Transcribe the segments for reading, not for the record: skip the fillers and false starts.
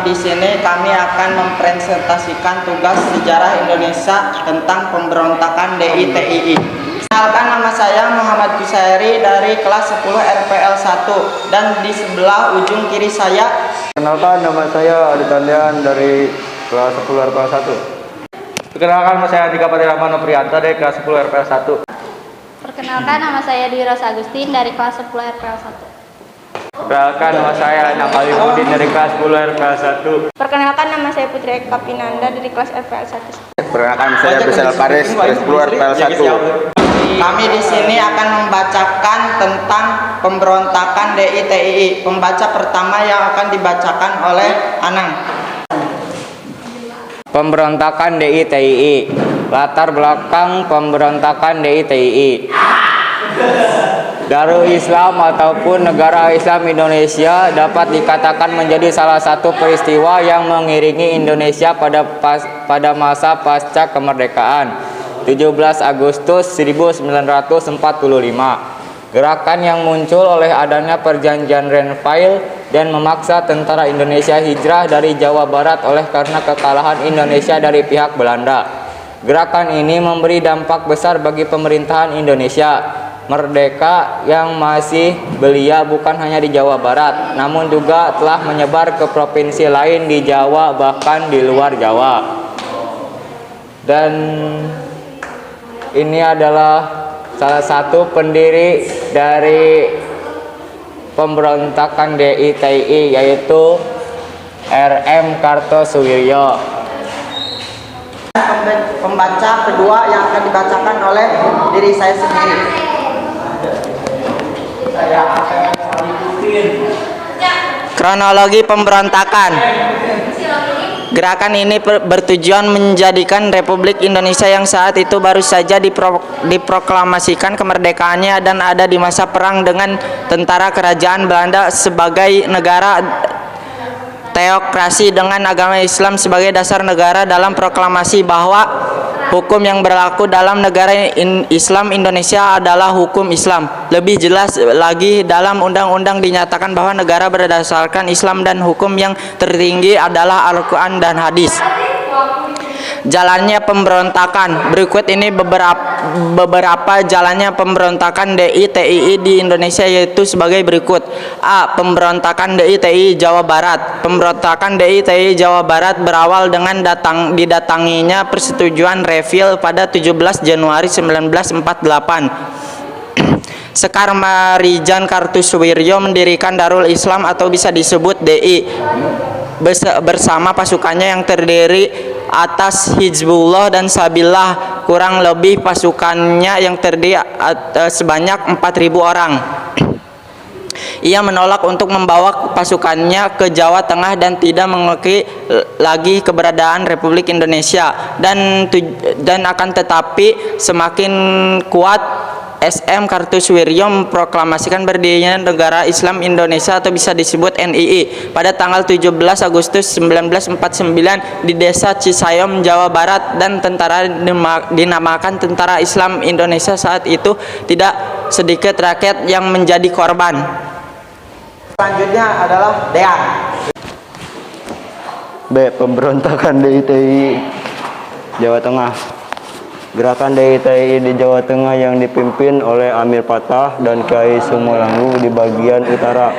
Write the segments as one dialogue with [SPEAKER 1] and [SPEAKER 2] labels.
[SPEAKER 1] di sini kami akan mempresentasikan tugas sejarah Indonesia tentang pemberontakan DITII. Kenalkan, nama saya Muhammad Kusairi dari kelas 10 RPL 1 dan di sebelah ujung kiri saya.
[SPEAKER 2] Kenalkan, nama saya Adi Tandian dari kelas 10 RPL 1. Perkenalkan, nama saya Andika Patirahman Noprianta dari kelas 10 RPL 1.
[SPEAKER 3] Perkenalkan, nama saya Dwi Rosa Agustin dari kelas 10 RPL 1.
[SPEAKER 2] Perkenalkan, nama saya Nakali Budin dari kelas 10 RPL 1.
[SPEAKER 3] Perkenalkan, nama saya Putri Eka Pinanda dari kelas RPL 1.
[SPEAKER 2] Perkenalkan, saya Bisel Paris dari 10 RPL 1.
[SPEAKER 1] Kami di sini akan membacakan tentang pemberontakan DITII. Pembaca pertama yang akan dibacakan oleh Anang.
[SPEAKER 4] Pemberontakan DITII. Latar belakang pemberontakan DITII. Darul Islam ataupun Negara Islam Indonesia dapat dikatakan menjadi salah satu peristiwa yang mengiringi Indonesia pada masa pasca kemerdekaan 17 Agustus 1945. Gerakan yang muncul oleh adanya perjanjian Renville dan memaksa tentara Indonesia hijrah dari Jawa Barat oleh karena kekalahan Indonesia dari pihak Belanda. Gerakan ini memberi dampak besar bagi pemerintahan Indonesia merdeka yang masih belia bukan hanya di Jawa Barat, namun juga telah menyebar ke provinsi lain di Jawa bahkan di luar Jawa. Dan ini adalah salah satu pendiri dari pemberontakan DITII, yaitu RM Kartosuwiryo.
[SPEAKER 1] Pembaca kedua yang akan dibacakan oleh diri saya sendiri. Kronologi pemberontakan. Gerakan ini bertujuan menjadikan Republik Indonesia yang saat itu baru saja diproklamasikan kemerdekaannya dan ada di masa perang dengan tentara kerajaan Belanda sebagai negara teokrasi dengan agama Islam sebagai dasar negara dalam proklamasi bahwa hukum yang berlaku dalam negara Islam Indonesia adalah hukum Islam. Lebih jelas lagi, dalam undang-undang dinyatakan bahwa negara berdasarkan Islam dan hukum yang tertinggi adalah Al-Quran dan hadis. Jalannya pemberontakan. Berikut ini beberapa jalannya pemberontakan DITII di Indonesia, yaitu sebagai berikut. A. Pemberontakan DITII Jawa Barat. Pemberontakan DITII Jawa Barat berawal dengan didatanginya persetujuan Renville pada 17 Januari 1948. Sekar Marijan Kartosuwiryo mendirikan Darul Islam atau bisa disebut DI bersama pasukannya yang terdiri atas Hizbullah dan Sabillah. Kurang lebih pasukannya yang terdiri sebanyak 4.000 orang. Ia menolak untuk membawa pasukannya ke Jawa Tengah dan tidak mengakui lagi keberadaan Republik Indonesia, dan akan tetapi semakin kuat SM Kartosuwiryo memproklamasikan berdirinya Negara Islam Indonesia atau bisa disebut NII pada tanggal 17 Agustus 1949 di Desa Cisayom, Jawa Barat, dan tentara dinamakan Tentara Islam Indonesia. Saat itu tidak sedikit rakyat yang menjadi korban. Selanjutnya adalah Dean.
[SPEAKER 2] B. Pemberontakan DITII Jawa Tengah. Gerakan DITII di Jawa Tengah yang dipimpin oleh Amir Patah dan Kiai Sumolanggu di bagian utara,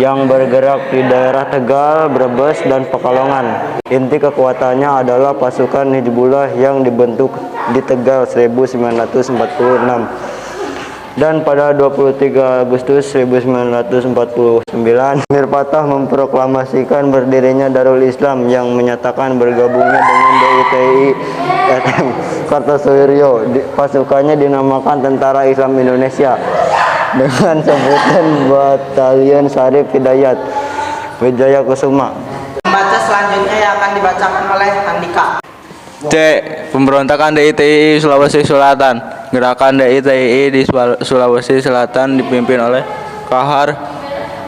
[SPEAKER 2] yang bergerak di daerah Tegal, Brebes, dan Pekalongan. Inti kekuatannya adalah pasukan Hizbullah yang dibentuk di Tegal 1946. Dan pada 23 Agustus 1949, Amir Patah memproklamasikan berdirinya Darul Islam yang menyatakan bergabungnya dengan DITII. RM Kartosuwiryo. Pasukannya dinamakan Tentara Islam Indonesia dengan sebutan Batalion Syarif Hidayat Wijaya Kusuma.
[SPEAKER 1] Pembaca selanjutnya yang akan dibacakan oleh Andika.
[SPEAKER 5] C. Pemberontakan DITII Sulawesi Selatan. Gerakan DITII di Sulawesi Selatan dipimpin oleh Kahar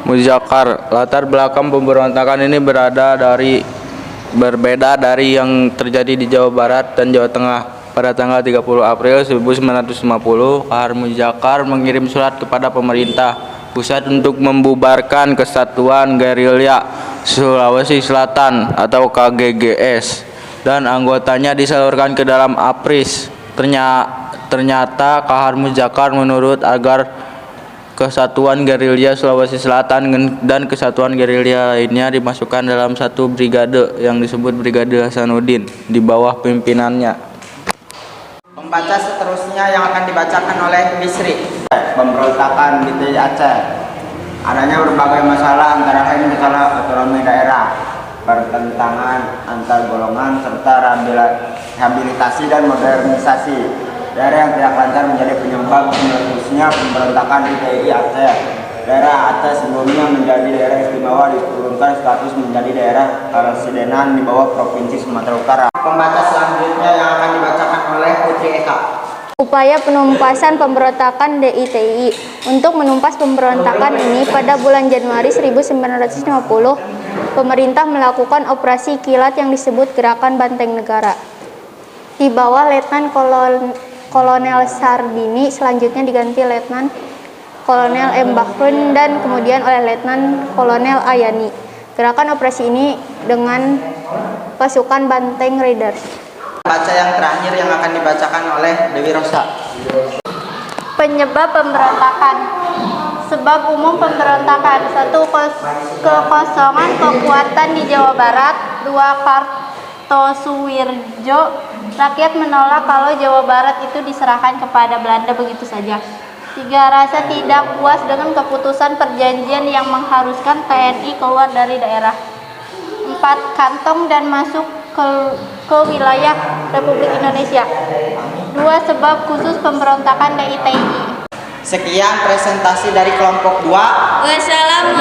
[SPEAKER 5] Muzakkar. Latar belakang pemberontakan ini berbeda dari yang terjadi di Jawa Barat dan Jawa Tengah. Pada tanggal 30 April 1950, Kahar Muzakkar mengirim surat kepada pemerintah pusat untuk membubarkan kesatuan gerilya Sulawesi Selatan atau KGGS dan anggotanya disalurkan ke dalam APRIS. Ternyata Kahar Muzakkar menurut agar Kesatuan Gerilya Sulawesi Selatan dan kesatuan gerilya lainnya dimasukkan dalam satu brigade yang disebut Brigade Hasanuddin di bawah pimpinannya.
[SPEAKER 1] Pembaca seterusnya yang akan dibacakan oleh Bisri.
[SPEAKER 2] Pemberontakan di Aceh. Adanya berbagai masalah antara lain masalah otonomi daerah, pertentangan antar golongan serta rehabilitasi dan modernisasi. Daerah yang tidak lancar menjadi penyebab meletusnya pemberontakan di TI Aceh. Daerah Aceh sebelumnya menjadi daerah istimewa diturunkan status menjadi daerah karesidenan di bawah Provinsi Sumatera Utara.
[SPEAKER 1] Pembaca selanjutnya yang akan dibacakan oleh Putri Eka.
[SPEAKER 3] Upaya penumpasan pemberontakan DITI. Untuk menumpas pemberontakan ini, pada bulan Januari 1950, pemerintah melakukan operasi kilat yang disebut Gerakan Banteng Negara. Di bawah Letnan Kolonel Sardini, selanjutnya diganti Letnan Kolonel M. Bahrun dan kemudian oleh Letnan Kolonel Ayani. Gerakan operasi ini dengan pasukan Banteng Raiders.
[SPEAKER 1] Baca yang terakhir yang akan dibacakan oleh Dewi Rosa.
[SPEAKER 3] Penyebab pemberontakan. Sebab umum pemberontakan. 1. Kekosongan kekuatan di Jawa Barat. 2. Kartosuwirjo. Rakyat menolak kalau Jawa Barat itu diserahkan kepada Belanda begitu saja. 3. Rasa tidak puas dengan keputusan perjanjian yang mengharuskan TNI keluar dari daerah. 4. Kantong dan masuk ke wilayah Republik Indonesia. 2. Sebab khusus pemberontakan DITI.
[SPEAKER 1] Sekian presentasi dari kelompok 2.
[SPEAKER 3] Wassalamualaikum